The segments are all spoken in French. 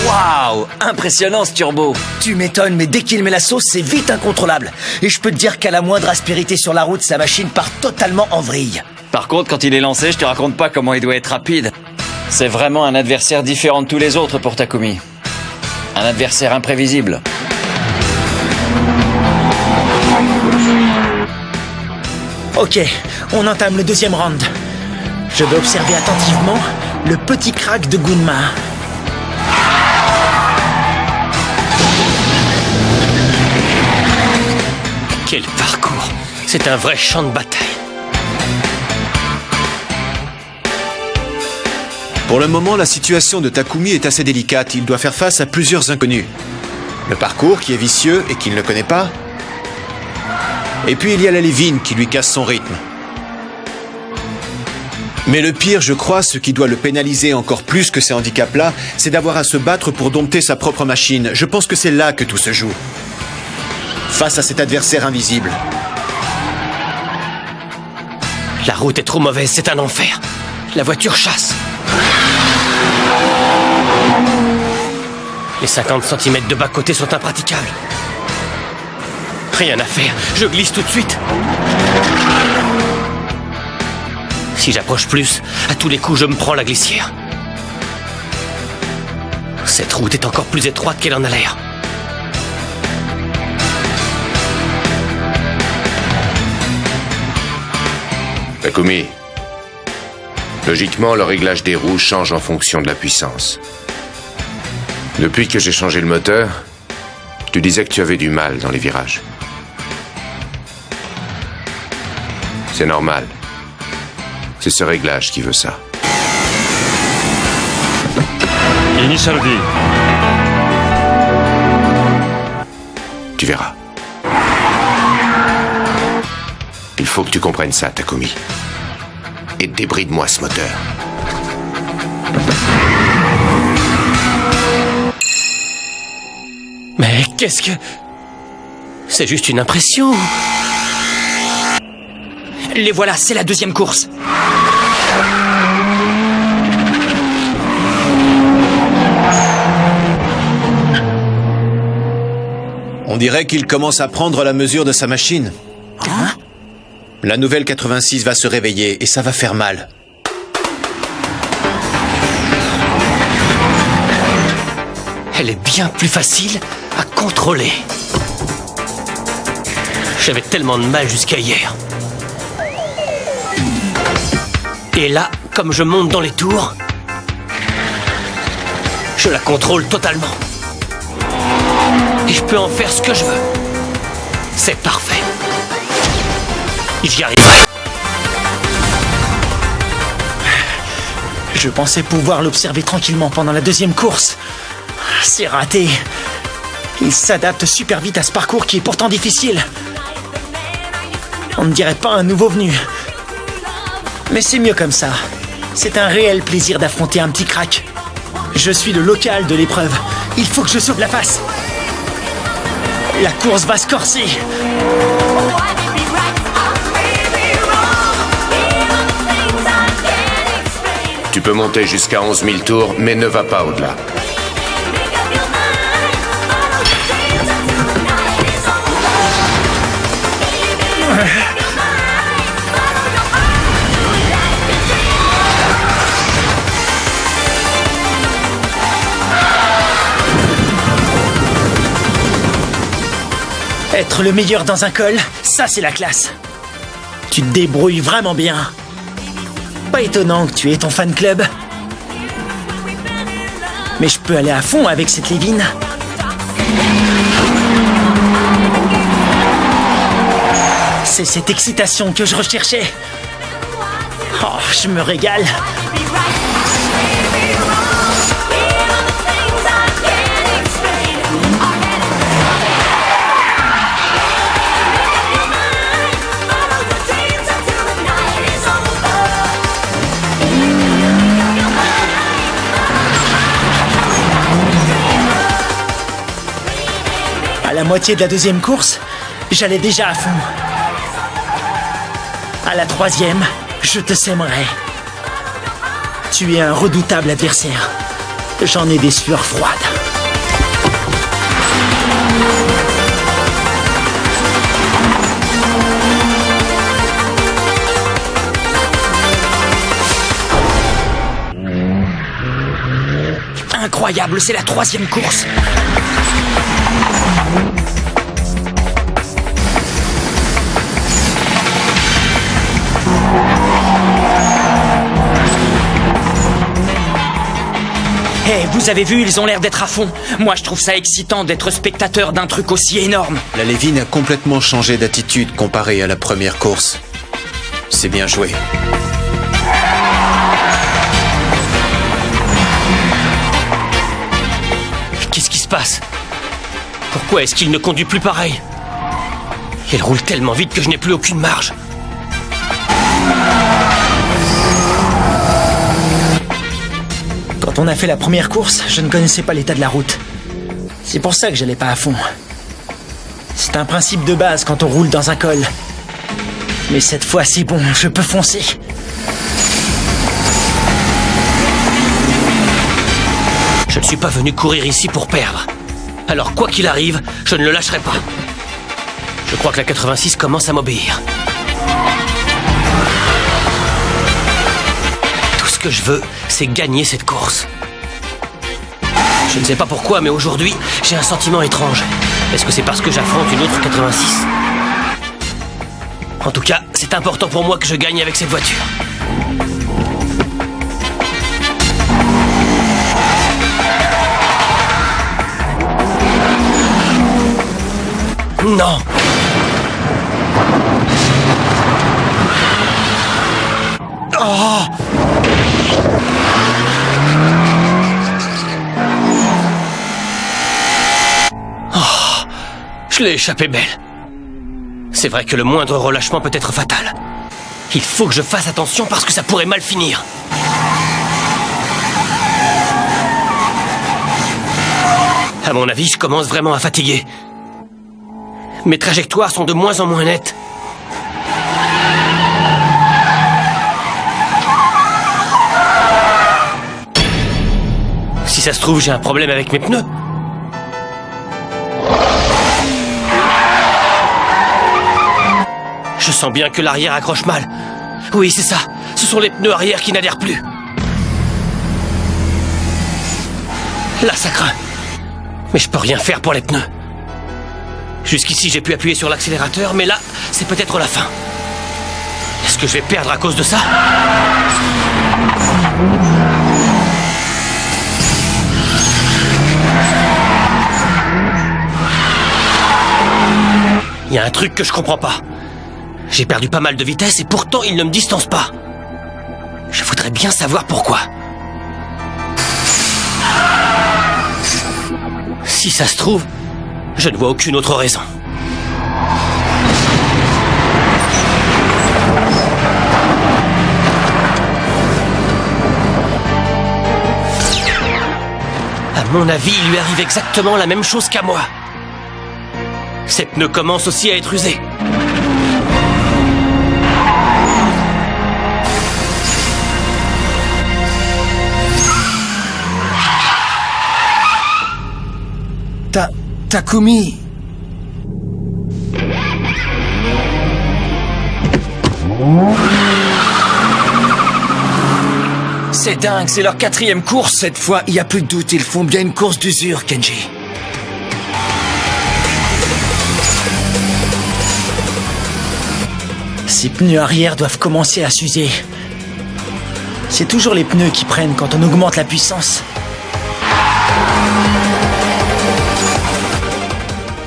Waouh, impressionnant ce turbo. Tu m'étonnes, mais dès qu'il met la sauce, c'est vite incontrôlable. Et je peux te dire qu'à la moindre aspérité sur la route, sa machine part totalement en vrille. Par contre, quand il est lancé, je te raconte pas comment il doit être rapide. C'est vraiment un adversaire différent de tous les autres pour Takumi. Un adversaire imprévisible. Ok, on entame le deuxième round. Je vais observer attentivement le petit crack de Gunma. Quel parcours! C'est un vrai champ de bataille. Pour le moment, la situation de Takumi est assez délicate. Il doit faire face à plusieurs inconnus. Le parcours qui est vicieux et qu'il ne connaît pas. Et puis il y a la Lévine qui lui casse son rythme. Mais le pire, je crois, ce qui doit le pénaliser encore plus que ces handicaps-là, c'est d'avoir à se battre pour dompter sa propre machine. Je pense que c'est là que tout se joue. Face à cet adversaire invisible. La route est trop mauvaise, c'est un enfer. La voiture chasse. Les 50 cm de bas-côté sont impraticables. Rien à faire, je glisse tout de suite. Si j'approche plus, à tous les coups je me prends la glissière. Cette route est encore plus étroite qu'elle en a l'air. Takumi, logiquement, le réglage des roues change en fonction de la puissance. Depuis que j'ai changé le moteur, tu disais que tu avais du mal dans les virages. C'est normal. C'est ce réglage qui veut ça. Initial D. Tu verras. Il faut que tu comprennes ça, Takumi. Et débride-moi ce moteur. Mais qu'est-ce que... C'est juste une impression. Les voilà, c'est la deuxième course. On dirait qu'il commence à prendre la mesure de sa machine. Hein? La nouvelle 86 va se réveiller et ça va faire mal. Elle est bien plus facile à contrôler. J'avais tellement de mal jusqu'à hier. Et là, comme je monte dans les tours, je la contrôle totalement. Et je peux en faire ce que je veux. C'est parfait. J'y arriverai. Je pensais pouvoir l'observer tranquillement pendant la deuxième course. C'est raté. Il s'adapte super vite à ce parcours qui est pourtant difficile. On ne dirait pas un nouveau venu. Mais c'est mieux comme ça. C'est un réel plaisir d'affronter un petit crack. Je suis le local de l'épreuve. Il faut que je sauve la face. La course va se corser. Tu peux monter jusqu'à 11 000 tours, mais ne va pas au-delà. Être le meilleur dans un col, ça c'est la classe. Tu te débrouilles vraiment bien. Pas étonnant que tu aies ton fan club. Mais je peux aller à fond avec cette Lévine. C'est cette excitation que je recherchais. Oh, je me régale. À la moitié de la deuxième course, j'allais déjà à fond. À la troisième, je te sèmerai. Tu es un redoutable adversaire. J'en ai des sueurs froides. Incroyable, c'est la troisième course. Hey, vous avez vu, ils ont l'air d'être à fond. Moi, je trouve ça excitant d'être spectateur d'un truc aussi énorme. La Levin a complètement changé d'attitude comparée à la première course. C'est bien joué. Qu'est-ce qui se passe? Pourquoi est-ce qu'il ne conduit plus pareil? Il roule tellement vite que je n'ai plus aucune marge. Quand on a fait la première course, je ne connaissais pas l'état de la route. C'est pour ça que j'allais pas à fond. C'est un principe de base quand on roule dans un col. Mais cette fois, c'est bon, je peux foncer. Je ne suis pas venu courir ici pour perdre. Alors quoi qu'il arrive, je ne le lâcherai pas. Je crois que la 86 commence à m'obéir. Tout ce que je veux, c'est gagner cette course. Je ne sais pas pourquoi, mais aujourd'hui, j'ai un sentiment étrange. Est-ce que c'est parce que j'affronte une autre 86 ? En tout cas, c'est important pour moi que je gagne avec cette voiture. Non! Oh! Oh! Je l'ai échappé belle. C'est vrai que le moindre relâchement peut être fatal. Il faut que je fasse attention parce que ça pourrait mal finir. À mon avis, je commence vraiment à fatiguer. Mes trajectoires sont de moins en moins nettes. Si ça se trouve, j'ai un problème avec mes pneus. Je sens bien que l'arrière accroche mal. Oui, c'est ça. Ce sont les pneus arrière qui n'adhèrent plus. Là, ça craint. Mais je peux rien faire pour les pneus. Jusqu'ici, j'ai pu appuyer sur l'accélérateur, mais là, c'est peut-être la fin. Est-ce que je vais perdre à cause de ça ? Il y a un truc que je comprends pas. J'ai perdu pas mal de vitesse et pourtant il ne me distance pas. Je voudrais bien savoir pourquoi. Si ça se trouve, je ne vois aucune autre raison. À mon avis, il lui arrive exactement la même chose qu'à moi. Ses pneus commencent aussi à être usés. Takumi. C'est dingue, c'est leur 4e course. Cette fois, il n'y a plus de doute, ils font bien une course d'usure, Kenji. Ces pneus arrière doivent commencer à s'user. C'est toujours les pneus qui prennent quand on augmente la puissance.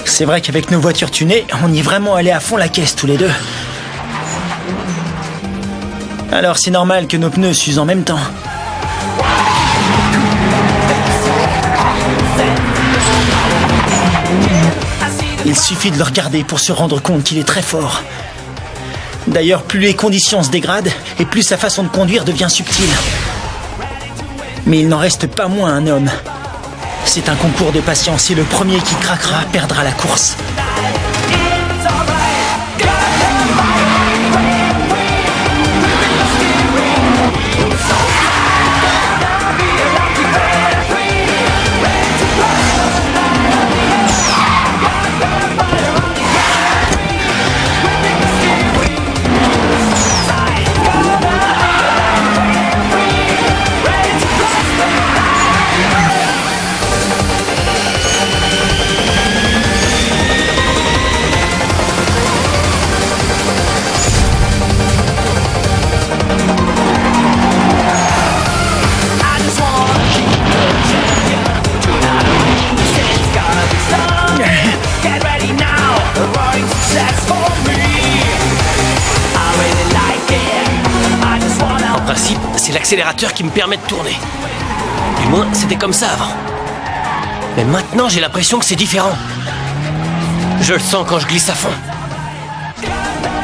C'est vrai qu'avec nos voitures tunées, on y est vraiment allé à fond la caisse tous les deux. Alors c'est normal que nos pneus s'usent en même temps. Il suffit de le regarder pour se rendre compte qu'il est très fort. D'ailleurs, plus les conditions se dégradent, et plus sa façon de conduire devient subtile. Mais il n'en reste pas moins un homme. C'est un concours de patience et le premier qui craquera perdra la course. En principe, c'est l'accélérateur qui me permet de tourner. Du moins, c'était comme ça avant. Mais maintenant, j'ai l'impression que c'est différent. Je le sens quand je glisse à fond.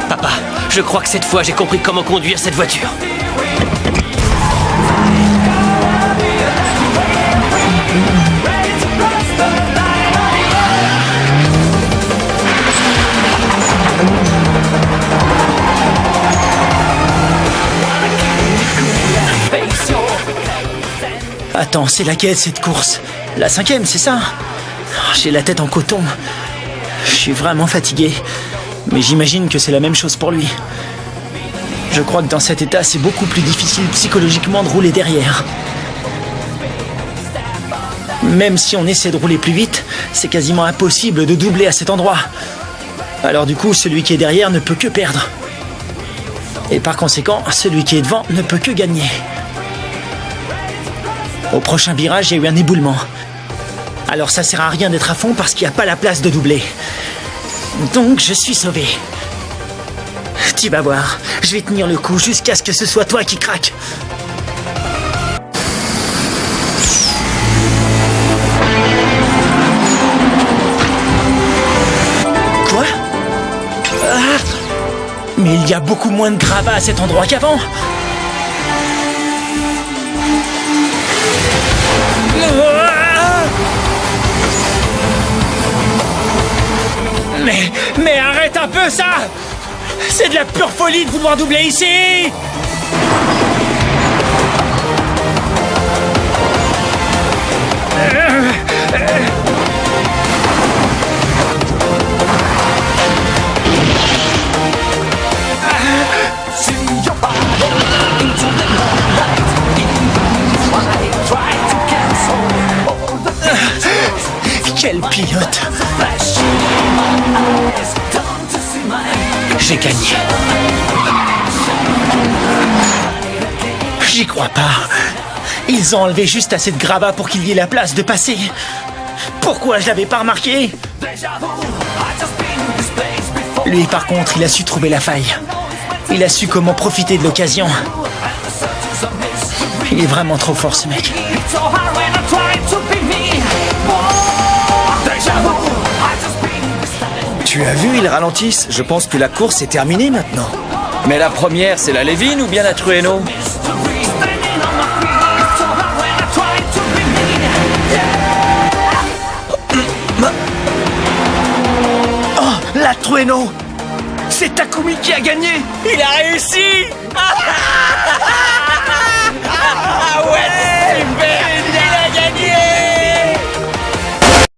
Papa, je crois que cette fois, j'ai compris comment conduire cette voiture. Attends, c'est laquelle cette course? La 5e, c'est ça? J'ai la tête en coton. Je suis vraiment fatigué. Mais j'imagine que c'est la même chose pour lui. Je crois que dans cet état, c'est beaucoup plus difficile psychologiquement de rouler derrière. Même si on essaie de rouler plus vite, c'est quasiment impossible de doubler à cet endroit. Alors du coup, celui qui est derrière ne peut que perdre. Et par conséquent, celui qui est devant ne peut que gagner. Au prochain virage, il y a eu un éboulement. Alors ça sert à rien d'être à fond parce qu'il n'y a pas la place de doubler. Donc je suis sauvé. Tu vas voir, je vais tenir le coup jusqu'à ce que ce soit toi qui craque. Quoi? Mais il y a beaucoup moins de gravats à cet endroit qu'avant. Mais arrête un peu ça! C'est de la pure folie de vouloir doubler ici! Quel pilote! J'ai gagné. J'y crois pas. Ils ont enlevé juste assez de gravats pour qu'il y ait la place de passer. Pourquoi je l'avais pas remarqué? Lui, par contre, il a su trouver la faille. Il a su comment profiter de l'occasion. Il est vraiment trop fort, ce mec. Tu as vu, ils ralentissent. Je pense que la course est terminée maintenant. Mais la première, c'est la Levin ou bien la Trueno? Oh, la Trueno! C'est Takumi qui a gagné! Il a réussi!